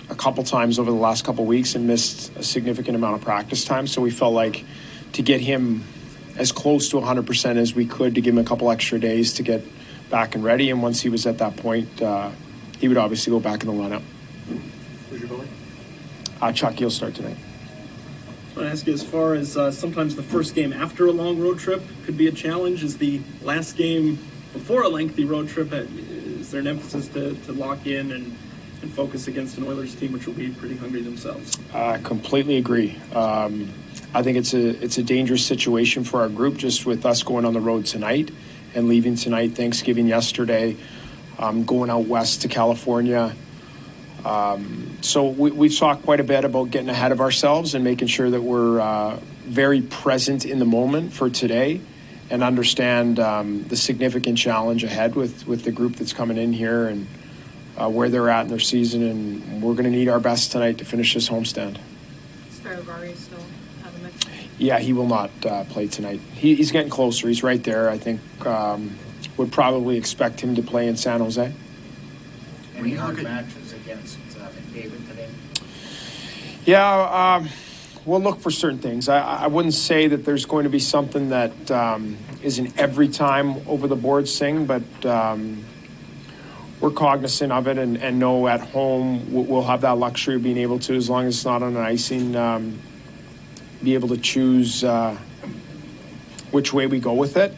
a couple times over the last couple weeks and missed a significant amount of practice time. So we felt like to get him as close to 100% as we could, to give him a couple extra days to get back and ready. And once he was at that point, he would obviously go back in the lineup.
Who's your goalie?
Chucky will start tonight.
I want to ask you, as far as sometimes the first game after a long road trip could be a challenge, is the last game before a lengthy road trip, is there an emphasis to lock in and focus against an Oilers team which will be pretty hungry themselves?
I completely agree. I think it's a dangerous situation for our group, just with us going on the road tonight and leaving tonight, Thanksgiving yesterday, going out west to California. So we've talked quite a bit about getting ahead of ourselves and making sure that we're very present in the moment for today and understand the significant challenge ahead with the group that's coming in here and where they're at in their season. And we're going to need our best tonight to finish this homestand.
Is still out of the mix?
Yeah, he will not play tonight. He's getting closer. He's right there. I think would probably expect him to play in San Jose.
Any hard matches against McDavid today?
Yeah, we'll look for certain things. I wouldn't say that there's going to be something that is an every time over the boards thing, but we're cognizant of it and know at home we'll have that luxury of being able to, as long as it's not on an icing, be able to choose which way we go with it.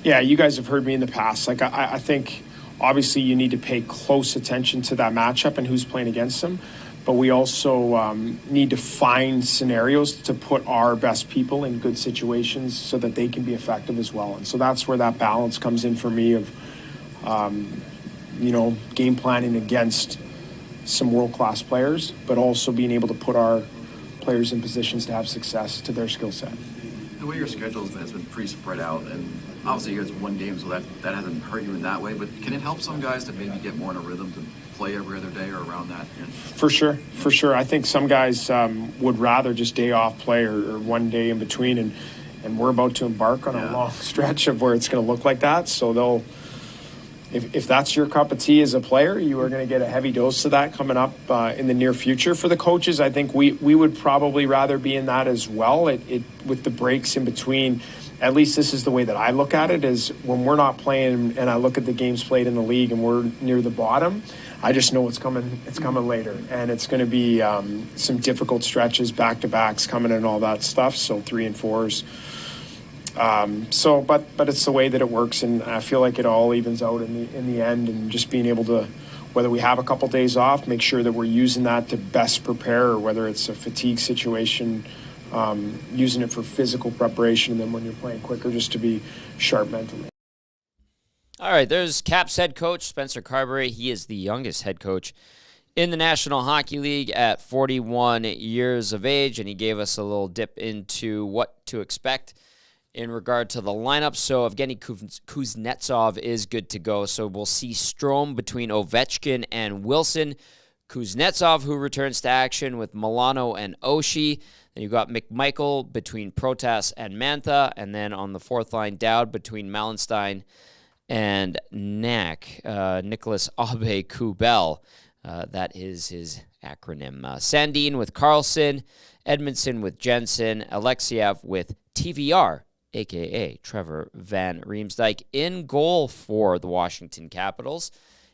Yeah, you guys have heard me in the past. Like I think obviously you need to pay close attention to that matchup and who's playing against them. But we also need to find scenarios to put our best people in good situations so that they can be effective as well. And so that's where that balance comes in for me of, game planning against some world-class players, but also being able to put our players in positions to have success to their skill set.
The way your schedule has been pretty spread out, and obviously you guys won games, so that hasn't hurt you in that way, but can it help some guys to maybe get more in a rhythm to play every other day or around that?
For sure. I think some guys would rather just day off play or one day in between, and we're about to embark on a long stretch of where it's going to look like that. So they'll, if that's your cup of tea as a player, you are going to get a heavy dose of that coming up in the near future. For the coaches, I think we would probably rather be in that as well. It with the breaks in between. At least this is the way that I look at it, is when we're not playing and I look at the games played in the league and we're near the bottom, I just know it's coming later. And it's going to be some difficult stretches, back-to-backs coming and all that stuff, so 3 and 4s. But it's the way that it works, and I feel like it all evens out in the end, and just being able to, whether we have a couple days off, make sure that we're using that to best prepare, or whether it's a fatigue situation, using it for physical preparation, and then when you're playing quicker, just to be sharp mentally.
All right, there's Caps head coach Spencer Carberry. He is the youngest head coach in the National Hockey League at 41 years of age, and he gave us a little dip into what to expect in regard to the lineup. So Evgeny Kuznetsov is good to go. So we'll see Strome between Ovechkin and Wilson. Kuznetsov, who returns to action with Milano and Oshie. Then you've got McMichael between Protas and Mantha. And then on the fourth line, Dowd between Malenstein and Knack. Nicholas Aube-Kubel. That is his acronym. Sandin with Carlson. Edmondson with Jensen. Alexiev with TVR, a.k.a. Trevor Van Riemsdyk, in goal for the Washington Capitals.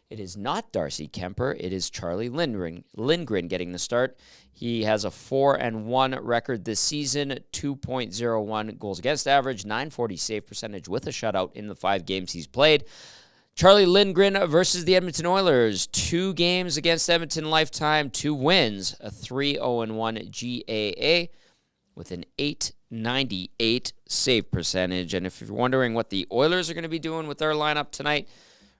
It is not Darcy Kemper. It is Charlie Lindgren getting the start. He has a 4-1 record this season, 2.01 goals against average, .940 save percentage with a shutout in the 5 games he's played. Charlie Lindgren versus the Edmonton Oilers. 2 games against Edmonton lifetime, 2 wins, a 3-0-1 GAA with an .898 save percentage. And if you're wondering what the Oilers are going to be doing with their lineup tonight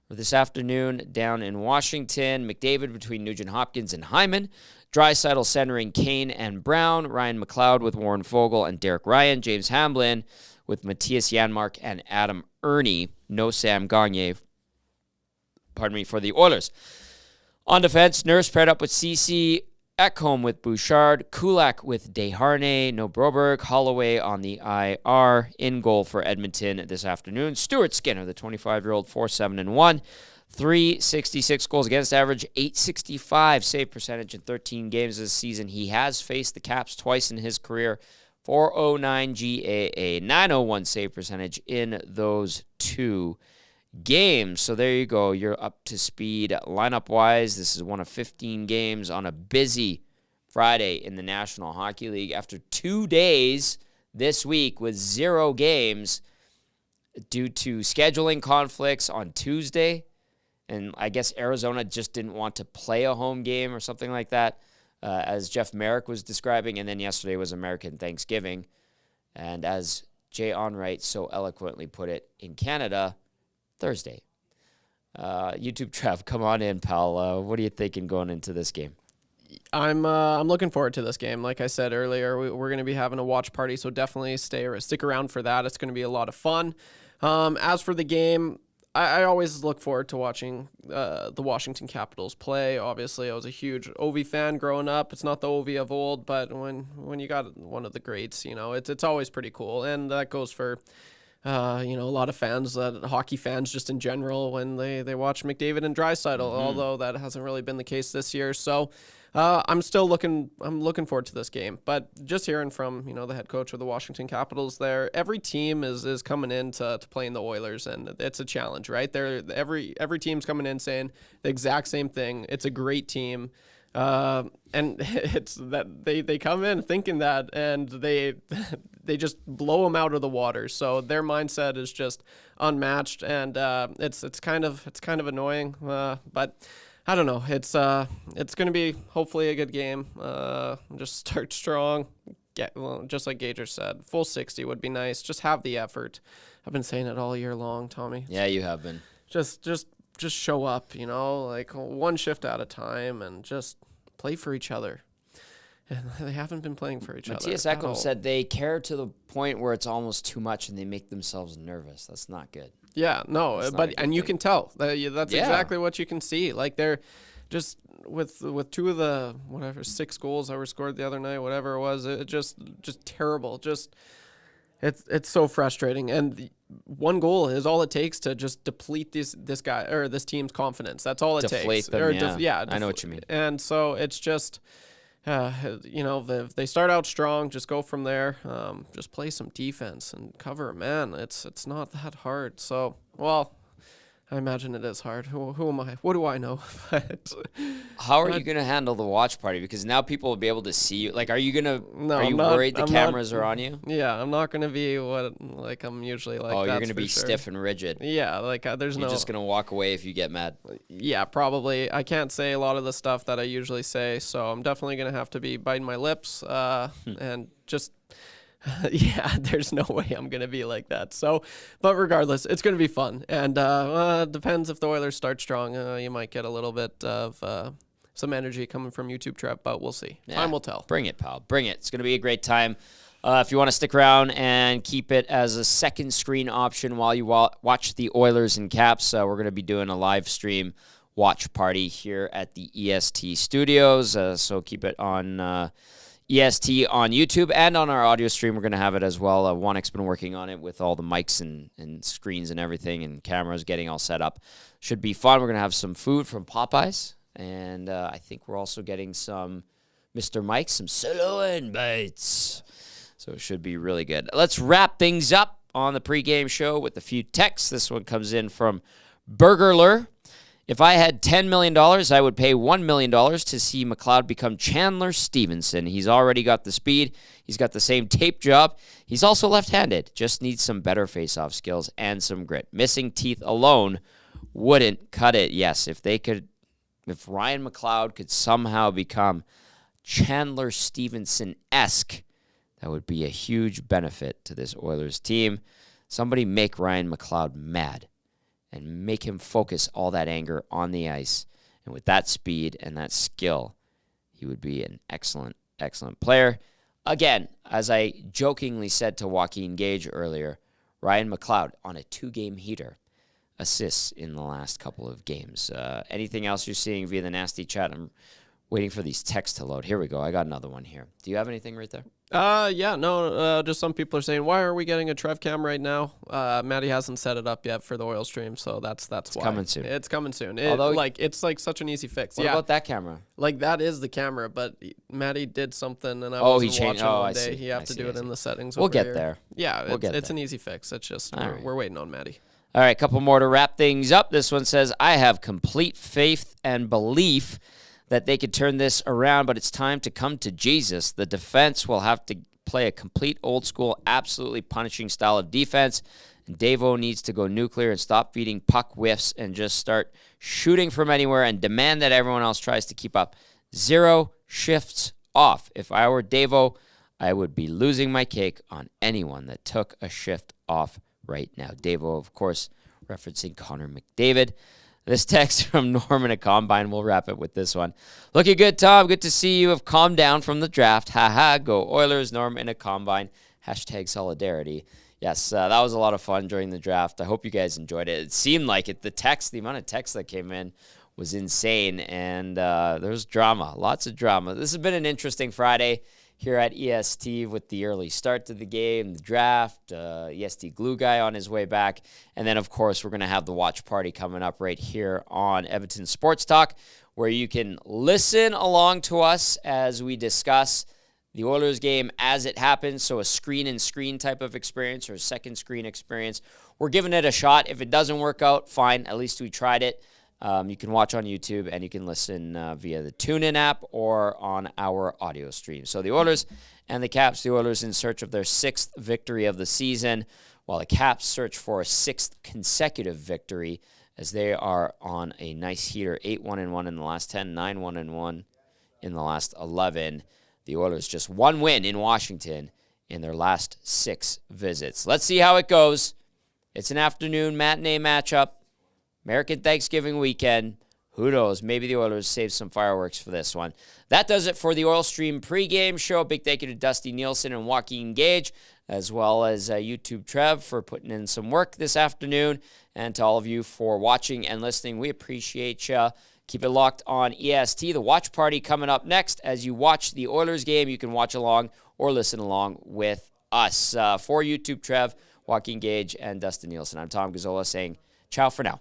or this afternoon down in Washington, McDavid between Nugent Hopkins and Hyman, Draisaitl centering Kane and Brown, Ryan McLeod with Warren Foegele and Derek Ryan, James Hamblin with Matthias Janmark and Adam Ernie. No Sam Gagner, for the Oilers. On defense, Nurse paired up with Ceci, Ekholm with Bouchard, Kulak with Desharnais, no Broberg, Holloway on the IR, in goal for Edmonton this afternoon. Stuart Skinner, the 25-year-old, 4-7-1, 366 goals against average, 865 save percentage in 13 games this season. He has faced the Caps twice in his career, 409 GAA, 901 save percentage in those 2 games. So there you go. You're up to speed lineup-wise. This is one of 15 games on a busy Friday in the National Hockey League. After 2 days this week with 0 games due to scheduling conflicts on Tuesday, and I guess Arizona just didn't want to play a home game or something like that, as Jeff Merrick was describing, and then yesterday was American Thanksgiving. And as Jay Onright so eloquently put it, in Canada, Thursday. YouTube Trev, come on in, pal. What are you thinking going into this game?
I'm looking forward to this game. Like I said earlier, we're going to be having a watch party, so definitely stick around for that. It's going to be a lot of fun. As for the game, I always look forward to watching the Washington Capitals play. Obviously, I was a huge Ovi fan growing up. It's not the Ovi of old, but when you got one of the greats, it's always pretty cool, and that goes for a lot of fans, hockey fans just in general, when they watch McDavid and Draisaitl, although that hasn't really been the case this year. So I'm looking forward to this game. But just hearing from, the head coach of the Washington Capitals there, every team is coming in to play in the Oilers, and it's a challenge, right? Every team's coming in saying the exact same thing. It's a great team. And it's that they come in thinking that, and they just blow them out of the water. So their mindset is just unmatched, and it's kind of annoying. But I don't know. It's going to be hopefully a good game. Just start strong. Just like Gager said, full 60 would be nice. Just have the effort. I've been saying it all year long, Tommy.
Yeah, you have been.
Just show up, like one shift at a time, and just play for each other. And they haven't been playing for each other.
Matthias Ekholm said they care to the point where it's almost too much and they make themselves nervous. That's not good.
Yeah, no, and you can tell. That's exactly what you can see. Like they're just with 2 of the 6 goals that were scored the other night, whatever it was, it just terrible. Just it's so frustrating. And 1 goal is all it takes to just deplete this guy or this team's confidence. That's all it takes.
Deflate them, I know what you mean.
And so it's just, if they start out strong, just go from there. Just play some defense and cover. Man, it's not that hard. So, well, I imagine it is hard. Who am I? What do I know?
How are you going to handle the watch party? Because now people will be able to see you. Like, are you
I'm
worried the cameras are on you?
Yeah, I'm not going to be like I'm usually like.
Oh, you're going to be stiff and rigid.
Yeah, you're
just going to walk away if you get mad.
Yeah, probably. I can't say a lot of the stuff that I usually say, so I'm definitely going to have to be biting my lips and just. Yeah, there's no way I'm going to be like that. So, but regardless, it's going to be fun. And depends if the Oilers start strong. You might get a little bit of some energy coming from YouTube Trap, but we'll see.
Yeah,
time will tell.
Bring it, pal. Bring it. It's going to be a great time. If you want to stick around and keep it as a second screen option while you watch the Oilers and Caps, we're going to be doing a live stream watch party here at the EST studios. So keep it on EST on YouTube and on our audio stream. We're going to have it as well. Wanek's been working on it with all the mics and screens and everything and cameras getting all set up. Should be fun. We're going to have some food from Popeyes. And I think we're also getting some Mr. Mike, some sirloin bites. So it should be really good. Let's wrap things up on the pregame show with a few texts. This one comes in from Burgerler. If I had $10 million, I would pay $1 million to see McLeod become Chandler Stevenson. He's already got the speed. He's got the same tape job. He's also left-handed. Just needs some better face-off skills and some grit. Missing teeth alone wouldn't cut it. Yes, if Ryan McLeod could somehow become Chandler Stevenson-esque, that would be a huge benefit to this Oilers team. Somebody make Ryan McLeod mad and make him focus all that anger on the ice. And with that speed and that skill, he would be an excellent, excellent player. Again, as I jokingly said to Joaquin Gage earlier, Ryan McLeod on a 2-game heater, assists in the last couple of games. Anything else you're seeing via the nasty chat? I'm Waiting for these texts to load. Here we go. I got another one here. Do you have anything right there?
Just some people are saying, why are we getting a Trev cam right now? Maddie hasn't set it up yet for the oil stream, so that's why.
It's coming soon.
It's coming soon.
Although,
it's like such an easy fix.
What about that camera?
Like that is the camera, but Maddie did something and I
he
wasn't
changed.
watching one
I
day.
see.
You have to do it in the settings.
We'll
over
get
here.
there.
Yeah, it's
there.
an easy fix. It's just we're waiting on Maddie.
All right, a couple more to wrap things up. This one says, I have complete faith and belief that they could turn this around, but it's time to come to Jesus. The defense will have to play a complete old school, absolutely punishing style of defense. And Davo needs to go nuclear and stop feeding puck whiffs and just start shooting from anywhere and demand that everyone else tries to keep up. 0 shifts off. If I were Davo, I would be losing my cake on anyone that took a shift off right now. Davo, of course, referencing Connor McDavid. This text from Norman at Combine. We'll wrap it with this one. Looking good, Tom. Good to see you have calmed down from the draft. Ha. Go Oilers. Norman at Combine. Hashtag solidarity. Yes, that was a lot of fun during the draft. I hope you guys enjoyed it. It seemed like it. The amount of text that came in was insane, and there was drama. Lots of drama. This has been an interesting Friday here at EST with the early start to the game, the draft, EST Glue Guy on his way back. And then, of course, we're going to have the watch party coming up right here on Edmonton Sports Talk, where you can listen along to us as we discuss the Oilers game as it happens. So a screen-and-screen type of experience or a second screen experience. We're giving it a shot. If it doesn't work out, fine. At least we tried it. You can watch on YouTube, and you can listen via the TuneIn app or on our audio stream. So the Oilers and the Caps, the Oilers in search of their 6th victory of the season, while the Caps search for a 6th consecutive victory as they are on a nice heater, 8-1-1 in the last 10, 9-1-1 in the last 11. The Oilers just 1 win in Washington in their last 6 visits. Let's see how it goes. It's an afternoon matinee matchup. American Thanksgiving weekend. Who knows? Maybe the Oilers save some fireworks for this one. That does it for the Oil Stream pregame show. Big thank you to Dusty Nielsen and Joaquin Gage, as well as YouTube Trev for putting in some work this afternoon, and to all of you for watching and listening. We appreciate you. Keep it locked on EST. The watch party coming up next. As you watch the Oilers game, you can watch along or listen along with us. For YouTube Trev, Joaquin Gage, and Dustin Nielsen, I'm Tom Gazzola saying ciao for now.